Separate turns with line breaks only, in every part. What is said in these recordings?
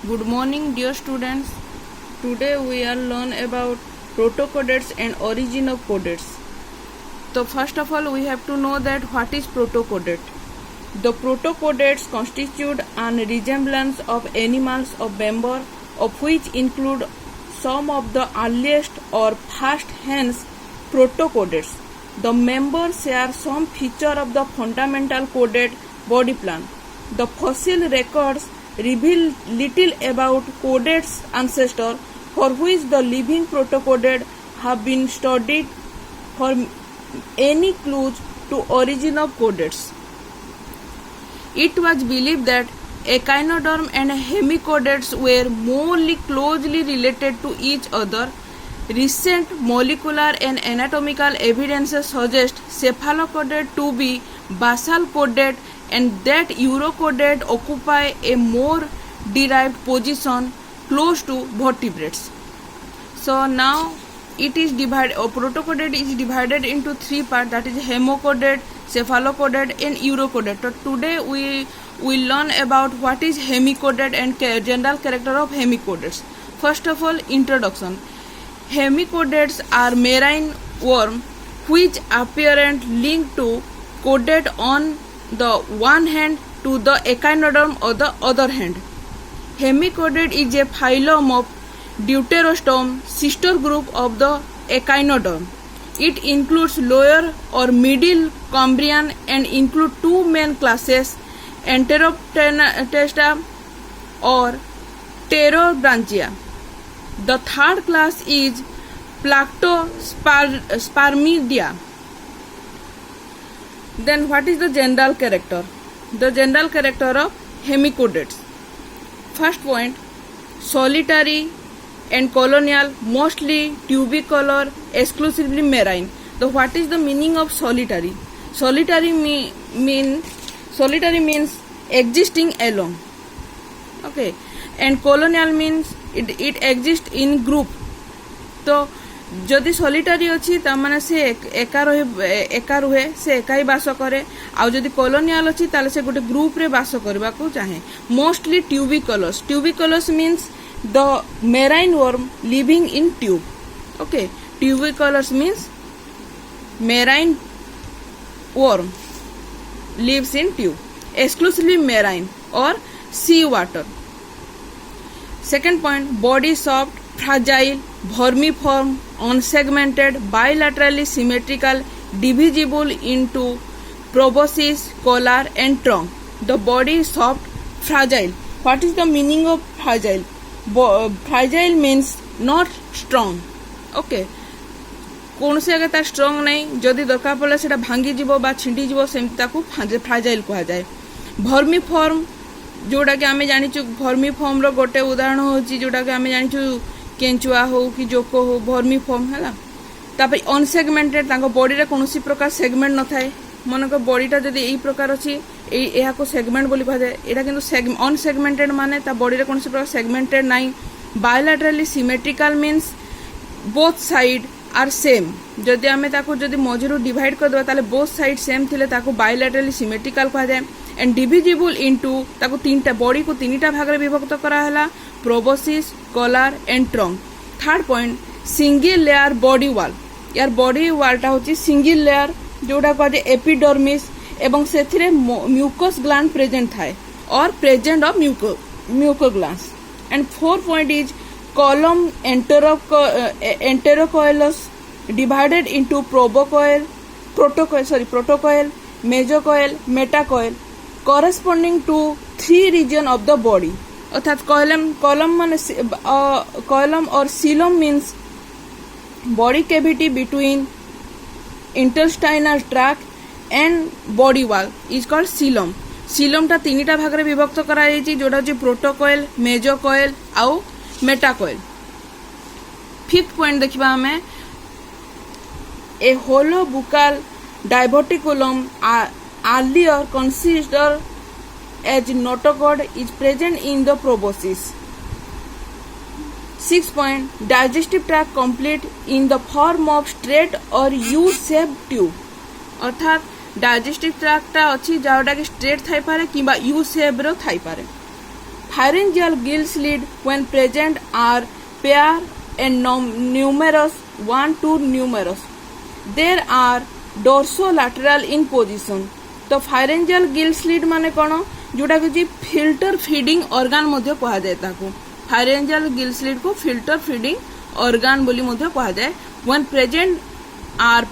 Good morning, dear students. Today we are learn about protocodates and origin of codates. So first of all, we have to know that what is protocodate. The protocodates constitute an resemblance of animals of member of which include some of the earliest or first hence protocodates. The members share some feature of the fundamental coded body plan. The fossil records reveal little about codates' ancestor, for which the living protocodate have been studied for any clues to origin of codates. It was believed that echinoderm and hemicodates were more closely related to each other. Recent molecular and anatomical evidences suggest cephalocodate to be basal codate and that urocodate occupy a more derived position close to vertebrates. So now it is divided, protocodate is divided into three parts, that is hemicodate, cephalocodate and urocodate. So today we will learn about what is hemicodate and general character of hemicodates. First of all, introduction. Hemicodates are marine worm which apparent link to codate on the one hand to the echinoderm on the other hand. Hemicodate is a phylum of Deuterostome, sister group of the echinoderm. It includes lower or middle Cambrian and include two main classes, Enteroptesta or Pterobranchia. The third class is Plactospermidia. Then what is the general character? The general character of hemicodates. First point, solitary and colonial, mostly tubicular, exclusively marine. So what is the meaning of solitary? Solitary means existing alone. Okay, and colonial means it exists in group. तो जदि solitary अच्छी तामाने से एका रुहे से एका ही बास करे आ जदि कॉलोनियल अच्छी ताले से गोटे ग्रुप रे बास करबा को चाहे mostly tubicolous means the marine worm living in tube. Okay, tubicolous means marine worm lives in tube, exclusively marine or sea water. Second point, body soft, fragile, vermiform, unsegmented, bilaterally symmetrical, divisible into proboscis, collar and trunk. The body is soft, fragile. What is the meaning of fragile? Fragile means not strong. Okay, कौन से अगर ता स्ट्रंग नहीं, जदि दरकार पड़े सेटा भांगी जीवो बा छिंडी जीवो सेमती ताकू फ्राजाइल कहा जाए. भर्मिफॉर्म जोटा कि आमे जानिचु, भर्मिफॉर्म रो गोटे उदाहरण होची जोटा कि आमे जानिचु केंचुआ हो कि जोको हो भर्मिफॉर्म हैला. तापर अनसेगमेंटेड, तांको बॉडी रे कोनोसी प्रकार सेगमेंट न थाए. मनक बॉडीटा जदि एई प्रकार अछि एहा को सेगमेंट बोली कहा जाए. एटा किंतु अनसेगमेंटेड माने ता बॉडी रे कोनोसी प्रकार सेगमेंटेड नाही. Bilaterally symmetrical means both side are same. जदि आमे ताको जदि मझिरु डिवाइड कर दबा ताले बोथ साइड सेम थिले ताको बायलैटरली सिमेट्रिकल कहा जाए. एंड डिविजिबल इनटू, ताको तीनटा बॉडी को तीनटा भाग रे विभक्त करा हला, proboscis, collar and trunk. Third point, single layer body wall. यार बॉडी वॉलटा होची सिंगल लेयर जोडा कहा जाए एपिडर्मिस एवं सेथिरे म्यूकस ग्लैंड प्रेजेंट थाए और present of muco glands. And fourth point is column enterocoelus divided into protocoel, mesocoel, metacoel corresponding to three region of the body. अर्थात column or coelom means body cavity between intestinal tract and body wall is called coelom. coelom टा तीनटा भाग रे विभक्त करा जायछि जोटा जे प्रोटोकोएल, मेसोकोएल आउ मेटाकोएल. Fifth point देखिबा हमें, ए होलो बुकाल diverticulum earlier considered as notochord is present in the proboscis. 6 point, digestive tract complete in the form of straight or U-shaped tube. अर्थात डाइजेस्टिव ट्रैक्ट अच्छी जोटा कि स्ट्रेट थाई पारे किंबा यू शेप रो थाई पारे. Pharyngeal gill slit when present are pair and numerous, 1 to numerous. There are dorsolateral in position. तो pharyngeal gill slit माने कौन जोटा कि फिल्टर फीडिंग ऑर्गन मध्य कहा जाए ताको pharyngeal gill slit को फिल्टर फीडिंग ऑर्गन बोली मध्य कहा जाए. when present are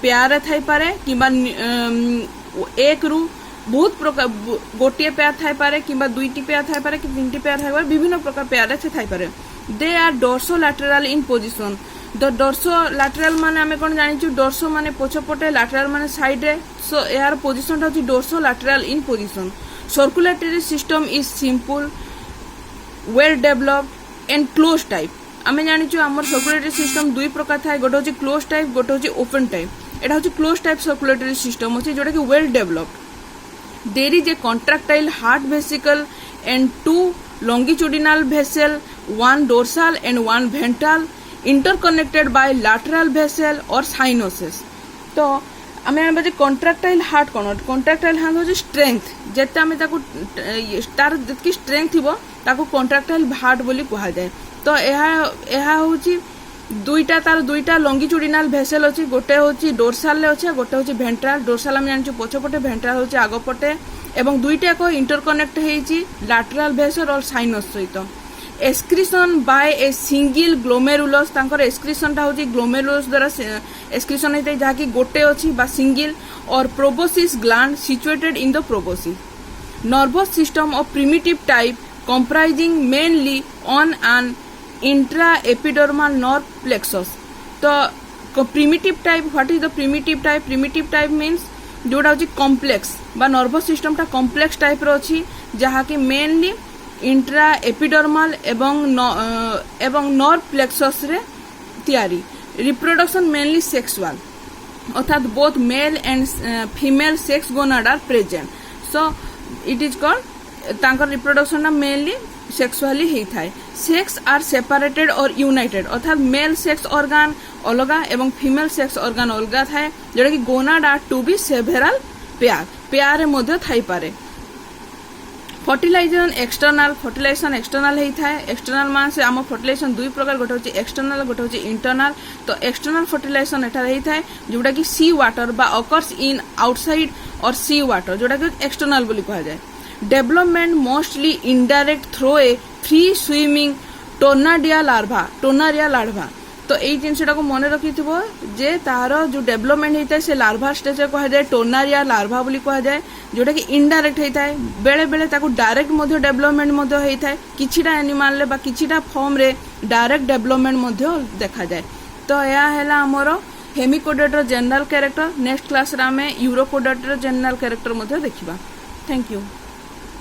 पेयर थाई पारे किबा एक रु बहुत प्रकार गोटे पेयर थाई पारे किबा दुईटी पेयर थाई पारे कि तीनटी पेयर थाई पारे विभिन्न प्रकार पेयर थाई पारे. They are dorsolateral in position. The dorsolateral माने आमे कोन जानिछु डोर्सो माने पछपटे लैटरल माने साइड रे. सो यार पोजिशन ता dorsolateral in position. Circulatory system is simple well developed and close type. आमे जानिछु हमर सर्कुलेटरी सिस्टम दुई प्रकार थाए गोटे होची क्लोज टाइप गोटे होची ओपन टाइप. एटा होची क्लोज टाइप सर्कुलेटरी सिस्टम होची जोटा कि well developed. There is a contractile heart vesicle and 2 longitudinal vessel, one dorsal and one ventral, interconnected by lateral vessel or cynossus. तो आमे बाजे contractile heart कोन contractile heart होची strength जेते आमे ताको तार जतकी strength थिबो ताको contractile heart बोली कहा जाय. तो एहा होची दुईटा लंगिट्यूडिनाल भेसेल अछि. गोटे होची डोर्साल ले अछि गोटे होची भेंट्राल. डोर्साल हम जानछु पछपटे भेंट्राल होची आगपटे एवं दुईटा को इंटरकनेक्ट हेछि लैटरल भेसेल और साइनस सहित. Excretion by a single glomerulus तांकर एक्सक्रीशन ता होची ग्लोमेरुलस द्वारा एक्सक्रीशन हेतै जहा कि गोटे अछि बा सिंगल और proboscis gland situated in the proboscis. Nervous system of primitive type comprising mainly on an intraepidermal nerve plexus. तो primitive type, what is the primitive type? Primitive type means जोड़ा होची complex बा nervous system टा complex type रो अछि जहा कि mainly intraepidermal एवं nerve plexus रे तैयारी. reproduction mainly sexual अर्थात both male and female sex gonad are present. So it is called तांकर रिप्रोडक्शन ना मेनली सेक्सुअली ही थाए. सेक्स आर सेपरेटेड और यूनाइटेड अर्थात मेल सेक्स ऑर्गन अलगा एवं फीमेल सेक्स ऑर्गन अलगा थाए जोटा कि gonad are to be several pair मध्य थाई पारे. फर्टिलाइजेशन एक्सटर्नल ही थाए. एक्सटर्नल मान से आम फर्टिलाइजेशन दुई प्रकार गोटे होची एक्सटर्नल गोटे होची इंटरनल. तो एक्सटर्नल फर्टिलाइजेशन एटा ही थाए जोटा कि सी वाटर बा अकर्स इन आउटसाइड और सी वाटर जोटा कि एक्सटर्नल बोली कहा जाए. Development mostly indirect through a free swimming tornaria larva. तो यही जिनटा को मन रखी जे तार जो डेवलपमेंट होता है से लार्भा स्टेज कह जाए टोर्नाडिया लार्भा बोली कह जाए जोटा कि इनडायरेक्ट होता है. बेले बेले ताको डायरेक्ट मध्य डेवलपमेंट मध्य होता है. किछिटा एनिमल बा किछिटा फॉर्म रे डायरेक्ट डेवलपमेंट मध्य देखा जाए. तो या हैला हमर हेमिकोडेटर जनरल कैरेक्टर. नेक्स्ट क्लास रे आमे यूरोकोडेटर जनरल कैरेक्टर मध्य देखिबा. Thank you.